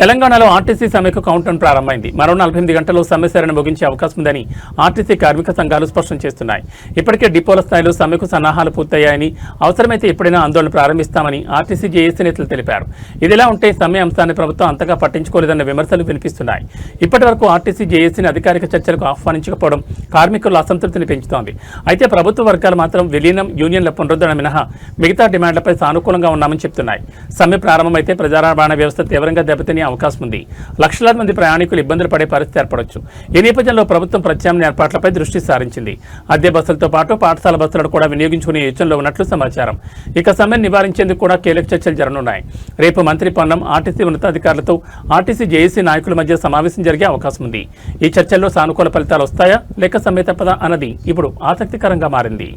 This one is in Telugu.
తెలంగాణలో ఆర్టీసీ సమ్మెకు కౌంటౌన్ ప్రారంభమైంది. మరో 48 గంటల్లో సమ్మె సరణ ముగించే అవకాశం ఉందని ఆర్టీసీ కార్మిక సంఘాలు స్పష్టం చేస్తున్నాయి. ఇప్పటికే డిపోల స్థాయిలో సమ్మెకు సన్నాహాలు పూర్తయ్యాయని, అవసరమైతే ఎప్పుడైనా ఆందోళన ప్రారంభిస్తామని ఆర్టీసీ జేఏసీ నేతలు తెలిపారు. ఇదిలా ఉంటే సమ్మె అంశాన్ని ప్రభుత్వం అంతగా పట్టించుకోలేదన్న విమర్శలు వినిపిస్తున్నాయి. ఇప్పటి వరకు ఆర్టీసీ జేఏసీని అధికారిక చర్చలకు ఆహ్వానించకపోవడం కార్మికుల అసంతృప్తిని పెంచుతోంది. అయితే ప్రభుత్వ వర్గాలు మాత్రం విలీనం, యూనియన్ల పునరుద్ధరణ మినహా మిగతా డిమాండ్లపై సానుకూలంగా ఉన్నామని చెప్తున్నాయి. సమ్మె ప్రారంభమైతే ప్రజా రవాణా వ్యవస్థ తీవ్రంగా దెబ్బతినే అవకాశం ఉంది. లక్షలాది మంది ప్రయాణికులు ఇబ్బందులు పడే పరిస్థితి ఏర్పడవచ్చు. ఈ నేపథ్యంలో ప్రభుత్వం ప్రత్యామ్నాయ ఏర్పాట్లపై దృష్టి సారించింది. అద్దె బస్సులతో పాటు పాఠశాల బస్సులను కూడా వినియోగించుకునే యోచనలో ఉన్నట్లు సమాచారం. ఇక సమ్మెను నివారించేందుకు కూడా కీలక చర్చలు జరగనున్నాయి. రేపు మంత్రి పొన్నం ఆర్టీసీ ఉన్నతాధికారులతో ఆర్టీసీ జేఏసీ నాయకుల మధ్య సమావేశం జరిగే అవకాశం ఉంది. ఈ చర్చల్లో సానుకూల ఫలితాలు వస్తాయా లేక సమ్మె తప్పదా అన్నది ఇప్పుడు ఆసక్తికరంగా మారింది.